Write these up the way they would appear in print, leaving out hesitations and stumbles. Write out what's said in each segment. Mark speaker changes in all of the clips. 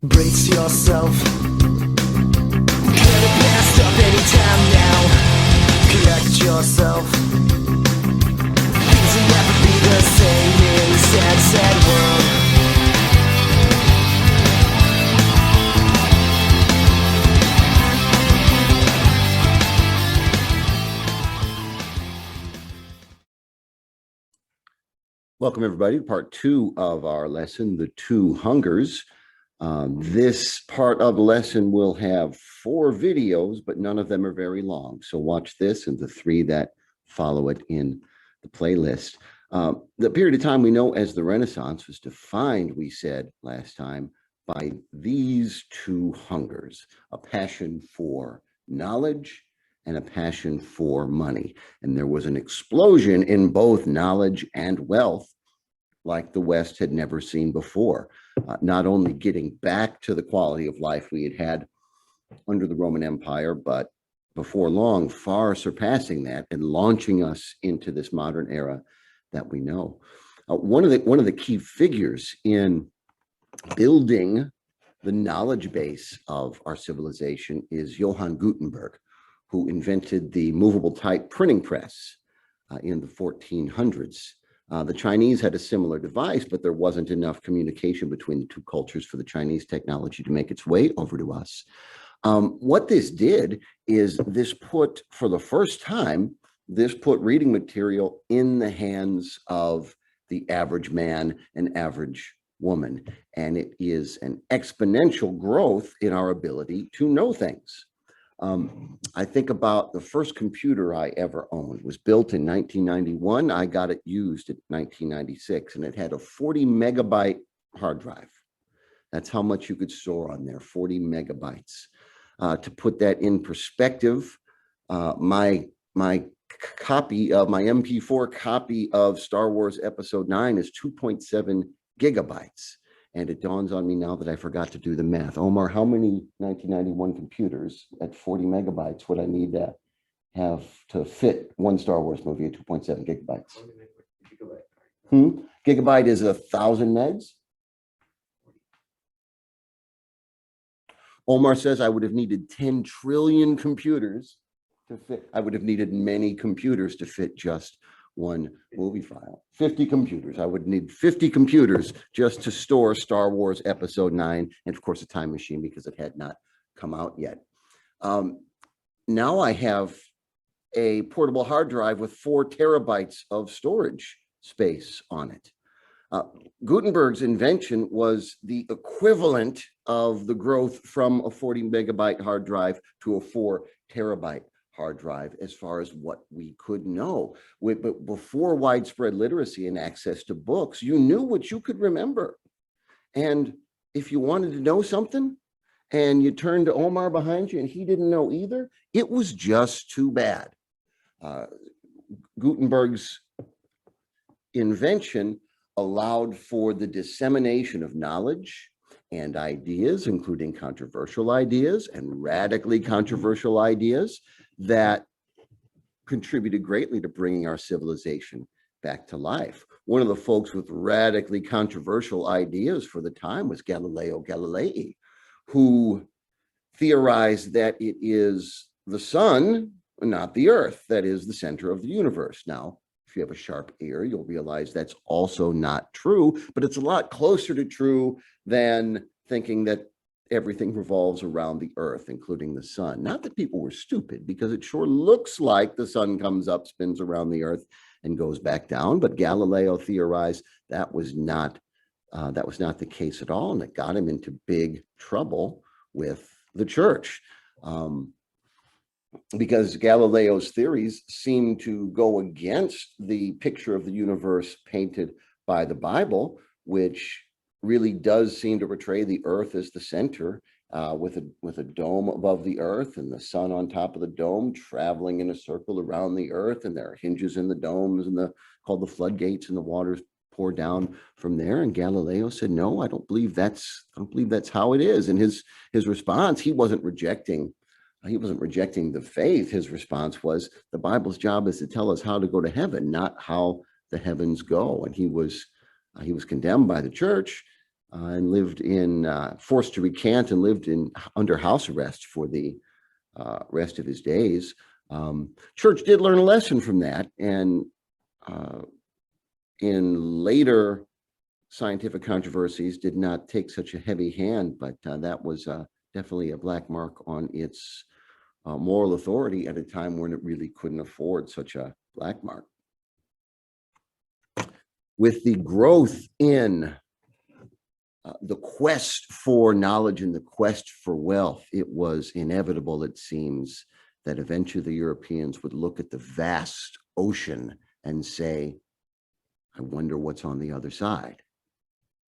Speaker 1: Brace yourself. Get it passed up anytime now. Collect yourself. Things will never be the same in a sad, sad world.
Speaker 2: Welcome, everybody, to part two of our lesson, The Two Hungers. This part of the lesson will have 4 videos, but none of them are very long. So watch this and the 3 that follow it in the playlist. The period of time we know as the Renaissance was defined, we said last time, by these 2 hungers: a passion for knowledge and a passion for money. And there was an explosion in both knowledge and wealth like the West had never seen before, not only getting back to the quality of life we had had under the Roman Empire, but before long, far surpassing that and launching us into this modern era that we know. One of the key figures in building the knowledge base of our civilization is Johann Gutenberg, who invented the movable type printing press in the 1400s. The Chinese had a similar device, but there wasn't enough communication between the 2 cultures for the Chinese technology to make its way over to us. What this did is this put, for the first time, this put reading material in the hands of the average man and average woman. And it is an exponential growth in our ability to know things. I think about the first computer I ever owned. It was built in 1991. I got it used in 1996, and it had a 40 megabyte hard drive. That's how much you could store on there, 40 megabytes. To put that in perspective, my copy of my MP4 copy of Star Wars Episode 9 is 2.7 gigabytes. And it dawns on me now that I forgot to do the math. Omar, how many 1991 computers at 40 megabytes would I need to have to fit one Star Wars movie at 2.7 gigabytes? Gigabyte is 1,000 megs. Omar says I would have needed 10 trillion computers to fit. I would have needed many computers to fit just one movie file. 50 computers. I would need 50 computers just to store Star Wars Episode 9, and of course a time machine because it had not come out yet. Now I have a portable hard drive with 4 terabytes of storage space on it. Gutenberg's invention was the equivalent of the growth from a 40 megabyte hard drive to a 4 terabyte hard drive as far as what we could know. But before widespread literacy and access to books, you knew what you could remember. And if you wanted to know something and you turned to Omar behind you and he didn't know either, it was just too bad. Gutenberg's invention allowed for the dissemination of knowledge and ideas, including controversial ideas and radically controversial ideas that contributed greatly to bringing our civilization back to life. One of the folks with radically controversial ideas for the time was Galileo Galilei, who theorized that it is the sun, not the earth, that is the center of the universe. Now, if you have a sharp ear, you'll realize that's also not true, but it's a lot closer to true than thinking that everything revolves around the earth, including the sun. Not that people were stupid, because it sure looks like the sun comes up, spins around the earth, and goes back down. But Galileo theorized that was not the case at all, and it got him into big trouble with the church. Because Galileo's theories seem to go against the picture of the universe painted by the Bible, which really does seem to portray the earth as the center, with a dome above the earth and the sun on top of the dome traveling in a circle around the earth, and there are hinges in the domes and called the floodgates, and the waters pour down from there. And Galileo said, no, I don't believe that's how it is. And his response, he wasn't rejecting the faith. His response was, the Bible's job is to tell us how to go to heaven, not how the heavens go. And he was condemned by the church, and lived in, forced to recant and lived in under house arrest for the rest of his days. Church did learn a lesson from that, and in later scientific controversies did not take such a heavy hand, but that was definitely a black mark on its moral authority at a time when it really couldn't afford such a black mark. With the growth in the quest for knowledge and the quest for wealth, it was inevitable, it seems, that eventually the Europeans would look at the vast ocean and say, I wonder what's on the other side.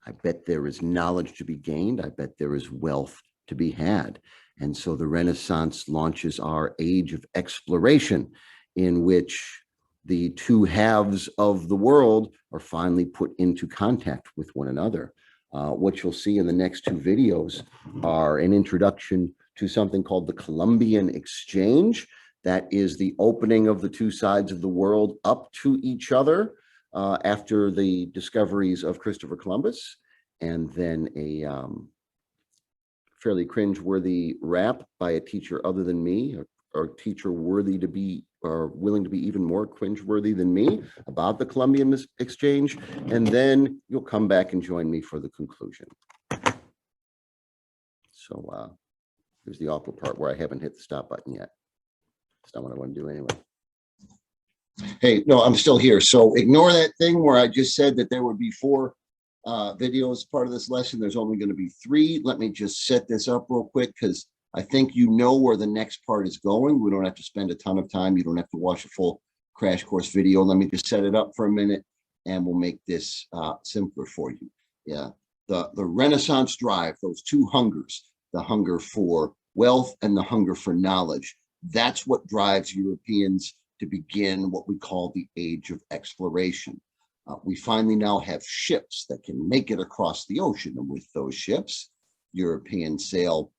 Speaker 2: I bet there is knowledge to be gained. I bet there is wealth to be had. And so the Renaissance launches our age of exploration, in which the two halves of the world are finally put into contact with one another. What you'll see in the next two videos are an introduction to something called the Columbian Exchange. That is the opening of the two sides of the world up to each other after the discoveries of Christopher Columbus, and then a fairly cringe-worthy rap by a teacher other than me, or a teacher worthy to be, or willing to be even more cringe-worthy than me, about the Columbian Exchange, and then you'll come back and join me for the conclusion. So here's the awkward part where I haven't hit the stop button yet. That's not what I want to do anyway. Hey, no, I'm still here. So ignore that thing where I just said that there would be 4 videos part of this lesson. There's only going to be 3. Let me just set this up real quick, because I think you know where the next part is going. We don't have to spend a ton of time. You don't have to watch a full crash course video. Let me just set it up for a minute, and we'll make this simpler for you. Yeah, the Renaissance drive, those 2 hungers, the hunger for wealth and the hunger for knowledge, that's what drives Europeans to begin what we call the age of exploration. We finally now have ships that can make it across the ocean, and with those ships, Europeans sail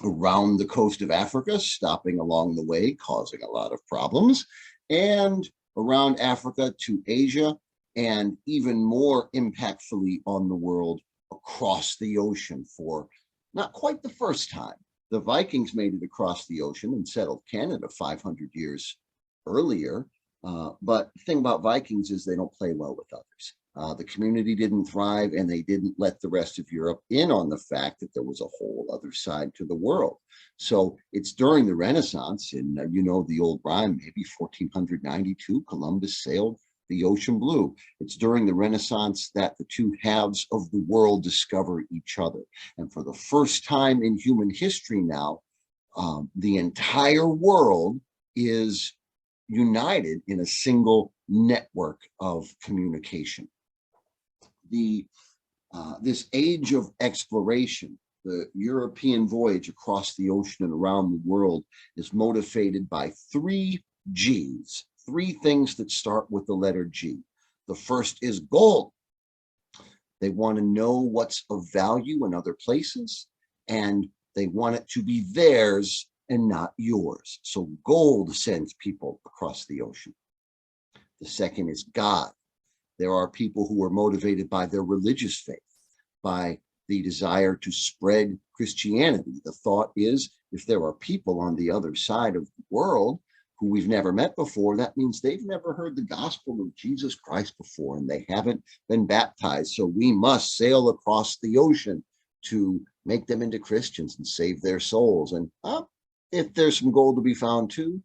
Speaker 2: around the coast of Africa, stopping along the way, causing a lot of problems, and around Africa to Asia, and even more impactfully on the world across the ocean for not quite the first time. The Vikings made it across the ocean and settled Canada 500 years earlier. But the thing about Vikings is they don't play well with others. The community didn't thrive, and they didn't let the rest of Europe in on the fact that there was a whole other side to the world. So it's during the Renaissance, and you know the old rhyme, maybe 1492, Columbus sailed the ocean blue. It's during the Renaissance that the two halves of the world discover each other. And for the first time in human history now, the entire world is united in a single network of communication. This age of exploration, the European voyage across the ocean and around the world, is motivated by 3 G's, 3 things that start with the letter G. The first is gold. They want to know what's of value in other places, and they want it to be theirs and not yours. So gold sends people across the ocean. The second is God. There are people who are motivated by their religious faith, by the desire to spread Christianity. The thought is, if there are people on the other side of the world who we've never met before, that means they've never heard the gospel of Jesus Christ before, and they haven't been baptized. So we must sail across the ocean to make them into Christians and save their souls. And if there's some gold to be found too,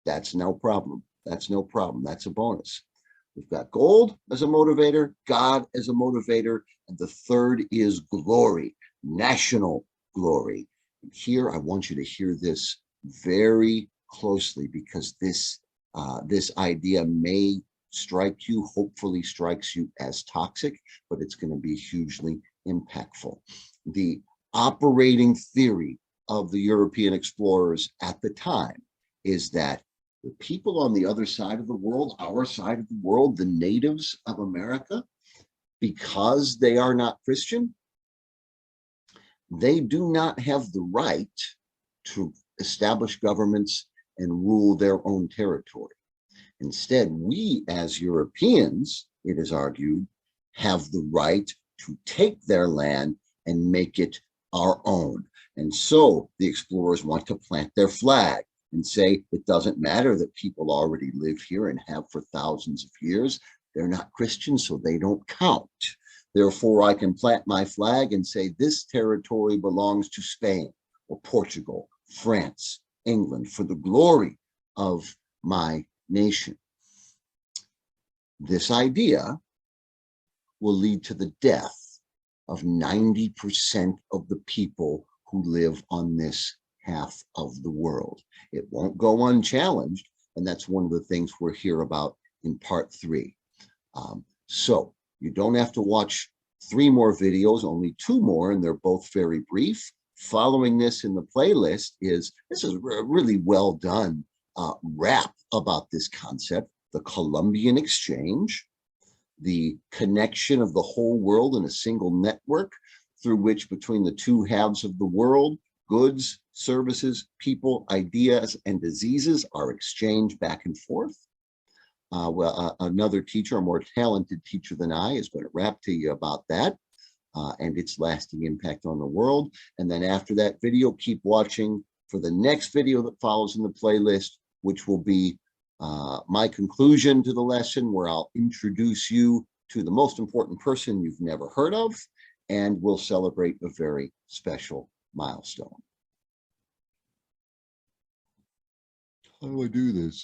Speaker 2: that's no problem. That's no problem. That's a bonus. We've got gold as a motivator, God as a motivator, and the third is glory, national glory. And here, I want you to hear this very closely, because this idea may strike you, hopefully strikes you as toxic, but it's going to be hugely impactful. The operating theory of the European explorers at the time is that the people on the other side of the world, our side of the world, the natives of America, because they are not Christian, they do not have the right to establish governments and rule their own territory. Instead, we as Europeans, it is argued, have the right to take their land and make it our own. And so the explorers want to plant their flag and say, it doesn't matter that people already live here and have for thousands of years. They're not Christians, so they don't count. Therefore, I can plant my flag and say this territory belongs to Spain or Portugal, France, England, for the glory of my nation. This idea will lead to the death of 90% of the people who live on this half of the world. It won't go unchallenged, and that's one of the things we'll hear about in part 3. So you don't have to watch 3 more videos, only 2 more, and they're both very brief. Following this in the playlist is a really well done rap about this concept, the Columbian Exchange, the connection of the whole world in a single network through which between the 2 halves of the world, goods, services, people, ideas, and diseases are exchanged back and forth. Another teacher, a more talented teacher than I, is going to rap to you about that and its lasting impact on the world. And then after that video, keep watching for the next video that follows in the playlist, which will be my conclusion to the lesson, where I'll introduce you to the most important person you've never heard of, and we'll celebrate a very special milestone. How do I do this?